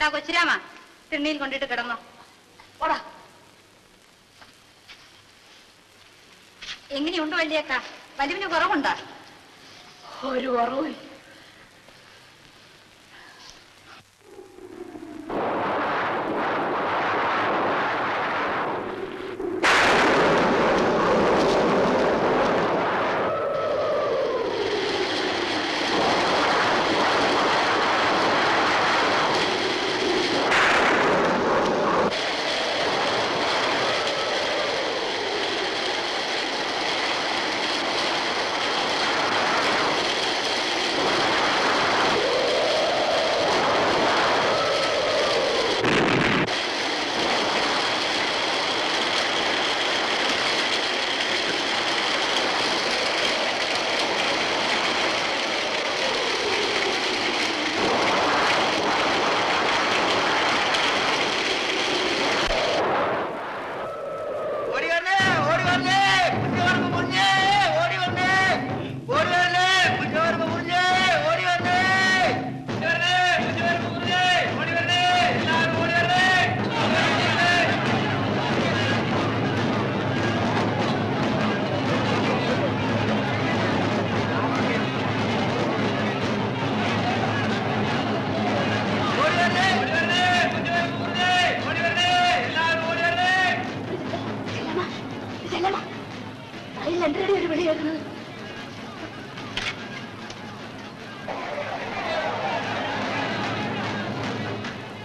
എടാ കൊച്ചിരാമ, തിണ്ണിയിൽ കൊണ്ടിട്ട് കിടന്നോ. ഓടാ. എങ്ങനെയുണ്ട് വല്യേക്ക? വലിവിന് കുറവുണ്ടാ? ഒരു കുറവും.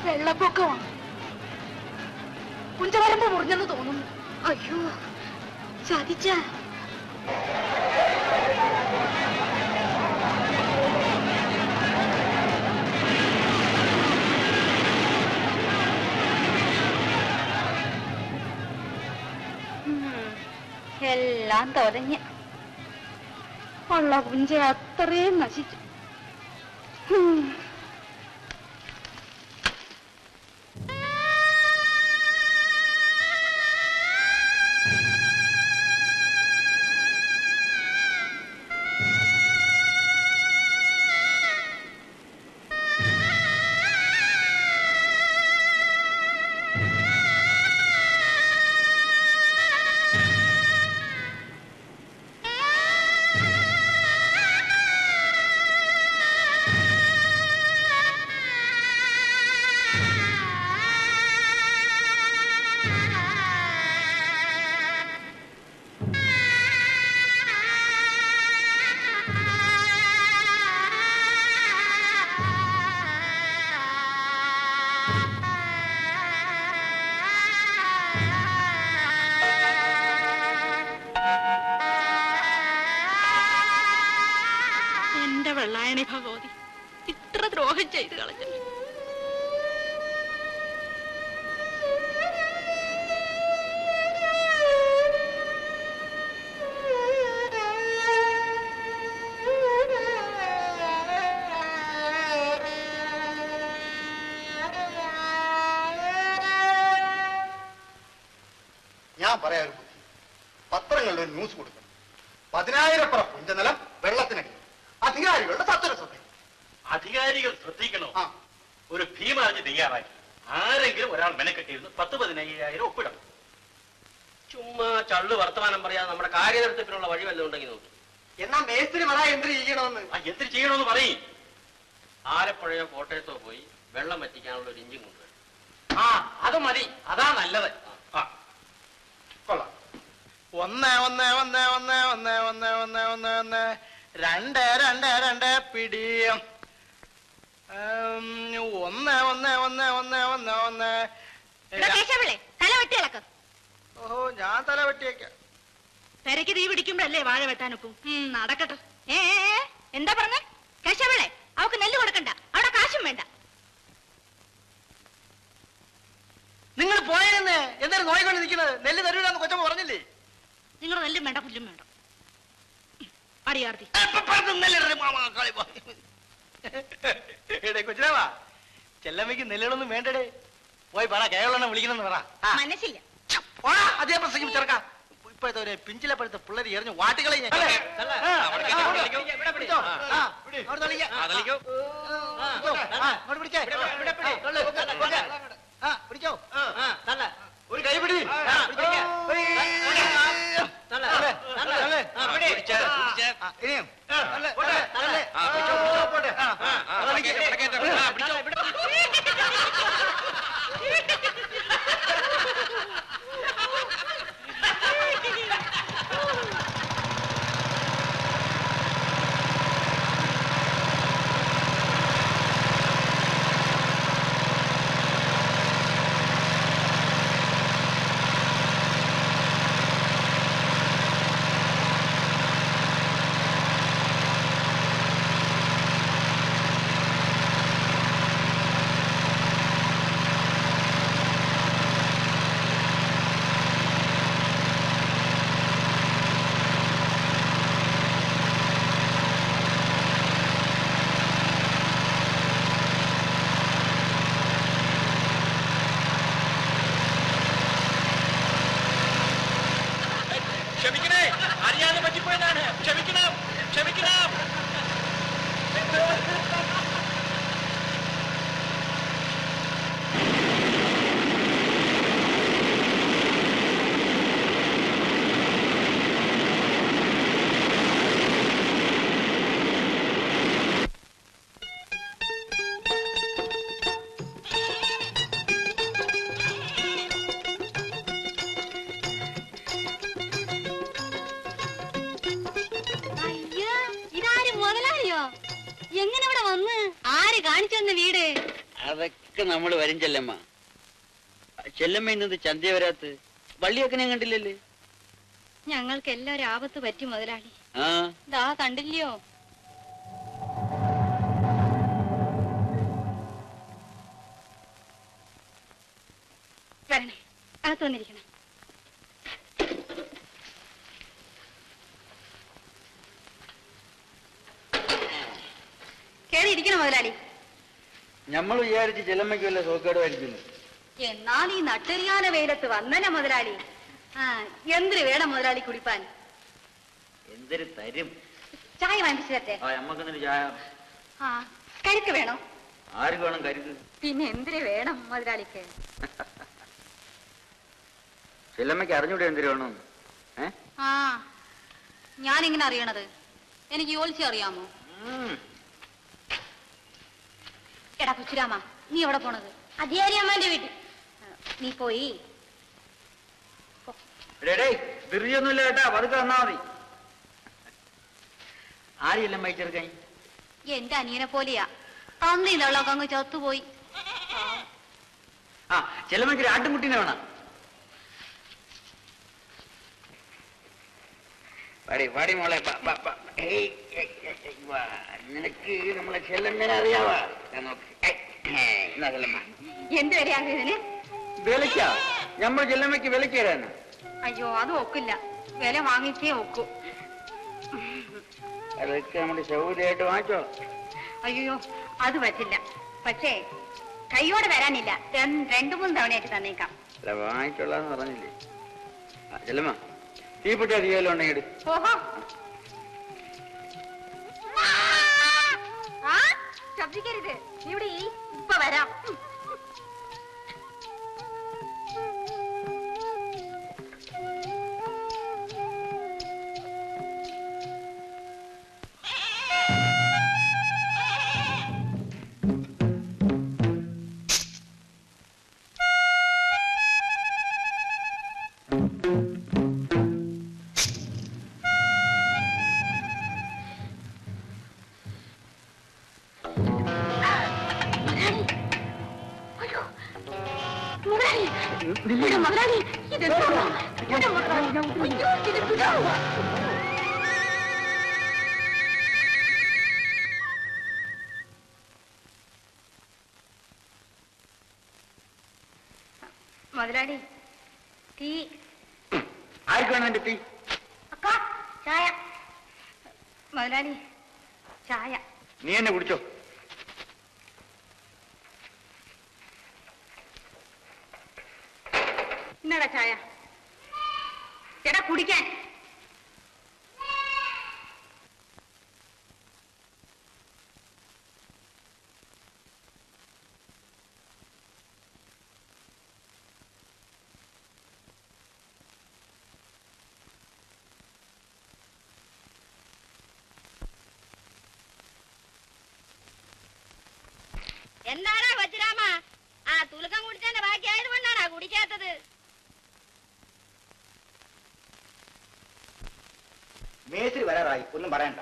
വെള്ളപ്പൊക്കമാണ്. കുഞ്ചവരമ്പ് മുറിഞ്ഞെന്ന് തോന്നുന്നു. അയ്യോ, ചതിച്ച. എല്ലാം തൊലഞ്ഞ് ഉള്ള കുഞ്ച അത്രയും നശിച്ചു. വെള്ളായണി ഭഗവതി, ഇത്ര ദ്രോഹം ചെയ്ത് കളഞ്ഞല്ലോ. ഞാൻ പറയാ ഒരു ബുദ്ധി, പത്രങ്ങളിൽ ഒരു ന്യൂസ് കൊടുക്കണം. 10,000 പുഞ്ചനിലം വെള്ളത്തിനടി, അധികാരികളുടെ സത്വര ശ്രദ്ധ. അധികാരികൾ ശ്രദ്ധിക്കണോ? ഒരു ഭീമാർജി തയ്യാറാക്കി ആരെങ്കിലും ഒരാൾ മെനക്കെട്ടിരുന്ന് 10-15,000 ഒപ്പിടണം. ചുമ്മാ ചള്ളു വർത്തമാനം പറയാതെ നമ്മുടെ കാര്യനിർത്തത്തിനുള്ള വഴി വല്ലതും ഉണ്ടെങ്കിൽ നോക്കി. എന്നാ മേസ്തിരി പറ എന്തിനു ചെയ്യണമെന്ന്. എന്തിനു ചെയ്യണമെന്ന് പറയും. ആലപ്പുഴയോ കോട്ടയത്തോ പോയി വെള്ളം വറ്റിക്കാനുള്ള ഒരു ഇഞ്ചിൻ കൊണ്ടുവരും. അത് മതി, അതാ നല്ലത്. കൊള്ളാം. 1 1 1 1 1 1 1 1 1 2 2 2 പിടിയും 1 1 1 1 1 1. തല വെട്ടി ഇളക്കം. ഓഹോ, ഞാൻ തല വെട്ടിയേക്കാം. പെരയ്ക്ക് തീ പിടിക്കുമ്പോഴല്ലേ വാഴ വെട്ടാനൊക്കും. നടക്കട്ടെ. എന്താ പറഞ്ഞേ? കേശവളെ, അവക്ക് നെല്ല് കൊടുക്കണ്ട, അവിടെ കാശും വേണ്ട. നിങ്ങൾ പോയെന്ന് എന്തായാലും നോയിക്കൊണ്ട് നിൽക്കുന്നത്? നെല്ല് തരൂലെന്ന് കൊച്ചമ്മ പറഞ്ഞില്ലേ? നിങ്ങൾ നെല്ലും വേണ്ട പുല്ലും വേണ്ട. അടിയാർത്തി കൊച്ചിനാവാ, ചെല്ലമ്മയ്ക്ക് നെല്ലുകളൊന്നും വേണ്ടടേ. പോയി പറ, കേരള വിളിക്കണമെന്ന് പറ. മനസ്സില്ല. അതേ പ്രസംഗം ചെറുക്കാം. ഇപ്പോഴത്തെ ഒരു പിഞ്ചിലെ പഴുത്ത പിള്ളേര് എറിഞ്ഞു വാട്ടികളെ അറിയാതെ പറ്റിപ്പോയതാണ്. ക്ഷമിക്കണം, ക്ഷമിക്കണം. എങ്ങനെ ഇവിടെ വന്ന്? ആര് കാണിച്ചു തന്ന വീട്? അതൊക്കെ നമ്മൾ വരും ചെല്ലമ്മ. ചെല്ലമ്മ ഇന്നത് ചന്ത വരാത്ത് വള്ളിയൊക്കെ ഞാൻ കണ്ടില്ലല്ലേ? ഞങ്ങൾക്ക് എല്ലാവരും ആപത്ത് പറ്റി മുതലാളി. ആ ദാ കണ്ടില്ലയോ? വരണേ, അകത്ത് വന്നിരിക്കണം. കേറി ഇരിക്കണം മുതലാളി. നമ്മൾ വിചാരിച്ച് ചെല്ലമ്മയ്ക്ക് വല്ല സോക്കേടുമായിരിക്കുന്നു. എന്നാൽ ഈ നട്ടെറിയാന വെയിലത്ത് വന്നനെ മുതലാളി. എന്തിന് വേണം മുതലാളി കുടിപ്പാൻ? എന്തൊരു തരും. ചായ വാങ്ങിച്ചു തരട്ടെ? നമ്മക്കെന്തൊരു ചായ? കരുക്ക് വേണോ? ആർക്ക് വേണം കരുക്ക്? പിന്നെ എന്തിന് വേണം മുതലാളിക്ക്? ചെല്ലമ്മയ്ക്ക് അറിഞ്ഞൂടെ എന്തിനു വേണം? ഞാനിങ്ങനെ അറിയണത് എനിക്ക് യോലിച്ച് അറിയാമോ? എടാ കൊച്ചുരാമ, നീ എവിടെ പോണത്? അധികാരി അമ്മാന്റെ വീട്ടിൽ. നീ പോയി ധൃതിയൊന്നുമില്ല കേട്ടാ, പതുക്കെ വന്നാ മതി. ആരെല്ലാം വഹിച്ചെടുക്കാൻ? എന്റെ അനിയനെ പോലെയാ. അന്നിന്നുള്ളൊക്കെ അങ്ങ് ചത്തുപോയി. ചെല്ലമ്മയ്ക്ക് ഒരു ആട്ടുംകുട്ടീനെ വേണം. പാടി മോളെ, നിനക്ക് നമ്മളെ ചെല്ലമ്മേനെ അറിയാവാ? എന്ത് വരെയാണ് ഇതിന്? വിലക്കാ? നമ്മൾ ചെല്ലമ്മയ്ക്ക് വിലക്ക് തരാനാ? അയ്യോ, അത് ഒക്കില്ല. വില വാങ്ങിച്ചേ ഒക്കൂ. അതൊക്കെ നമ്മുടെ സൗകര്യമായിട്ട് വാങ്ങിച്ചോ. അയ്യോ, അത് പറ്റില്ല. പക്ഷേ കൈയോടെ വരാനില്ല. 2-3 തവണയായിട്ട് തന്നേക്കാം. അല്ല, വാങ്ങിച്ചോളാന്ന് പറഞ്ഞില്ലേ? ചെല്ലമ്മ, തീപ്പെട്ടി അധികം ഉണ്ടെങ്കിൽ ഓഹോ, ശബ്ദിക്കരുത്. ഇവിടെ ഇപ്പൊ വരാം. മുതലാളി, ടീ. ആർക്ക് വേണം എന്റെ ടീ? അക്കാ, ചായ. മുതലാളി, ചായ. നീ എന്നെ കുടിച്ചോ. എന്നാടാ ചായ? ചേട്ടാ കുടിക്കാൻ. എന്താടാ വജ്രാമ, തുലക്കം കുടിച്ചതിന്റെ ബാക്കിയായത് കൊണ്ടാണാ കുടിക്കാത്തത്? മേസ്ത്രി വരാറായി, ഒന്നും പറയണ്ട.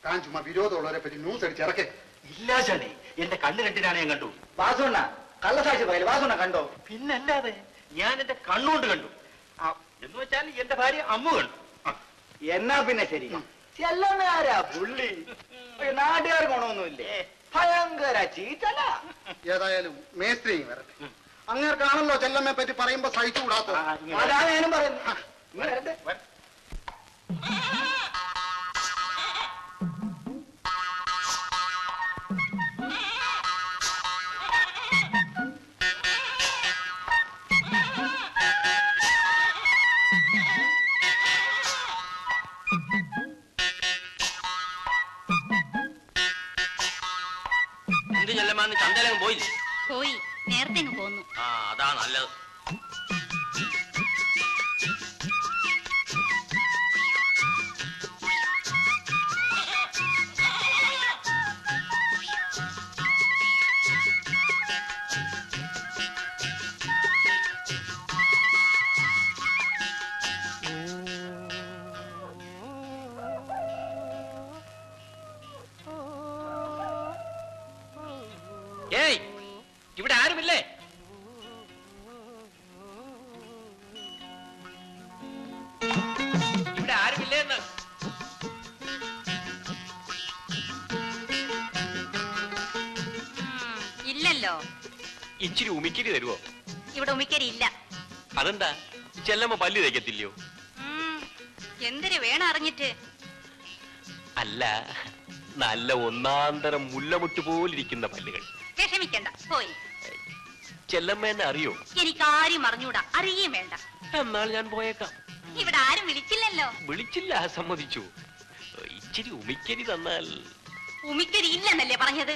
താൻ ചുമ്മാ വിരോധമുള്ളവരെ പറ്റി ന്യൂസ് അടിച്ച് ഇറക്കേ. ഇല്ല ചാണ്ടി, എന്റെ കണ്ണ് രണ്ടിനാണ് ഞാൻ കണ്ടു. വാസുണ്ണ കള്ളസാക്ഷി പറയല്. വാസുണ്ണ കണ്ടോ? പിന്നല്ലാതെ ഞാൻ എന്റെ കണ്ണുകൊണ്ട് കണ്ടു. എന്ന് വെച്ചാൽ എന്റെ ഭാര്യ അമ്മു കണ്ടു. എന്നാ പിന്നെ ശരി. ചെല്ലമ്മയാരാ പുള്ളി? നാട്ടുകാർ ഗുണമൊന്നുമില്ലേ? ഭയങ്കര ചീറ്റല. ഏതായാലും മേസ്ത്രി വരട്ടെ. അങ്ങേർക്കാണല്ലോ ചെല്ലമ്മയെ പറ്റി പറയുമ്പോ സഹിച്ചുകൂടാത്ത. അതാ ഞാനും പറയുന്നത്. ഇന്ന് ചന്തയിലങ്ങ് പോയില്ലേ? പോയി, നേരത്തെ അങ്ങ് പോന്നു. ആ, അതാ നല്ലത്. ഏയ്, ഇവിടെ ആരുമില്ലേ? ഇവിടെ ആരുമില്ലേ എന്ന്? ഇല്ലല്ലോ. ഇച്ചിരി ഉമിക്കരി തരുവോ? ഇവിടെ ഉമിക്കരി ഇല്ല. അതെന്താ? ചെല്ലമ്മ പല്ല് തേക്കത്തില്ലയോ? എന്തിനു വേണം അറിഞ്ഞിട്ട്? അല്ല, നല്ല ഒന്നാന്തരം മുല്ലമുട്ട് പോലിരിക്കുന്ന പല്ലുകൾ. വിഷമിക്കണ്ട, പോയി. ചെല്ലമ്മ എന്നെ അറിയോ? എനിക്കാരും അറിഞ്ഞൂടാ, അറിയുകയും വേണ്ട. എന്നാൽ ഞാൻ പോയേക്കാം. ഇവിടെ ആരും വിളിച്ചില്ലല്ലോ. വിളിച്ചില്ല, സമ്മതിച്ചു. ഇച്ചിരി ഉമിക്കരി തന്നാൽ. ഉമിക്കരി ഇല്ലെന്നല്ലേ പറഞ്ഞത്?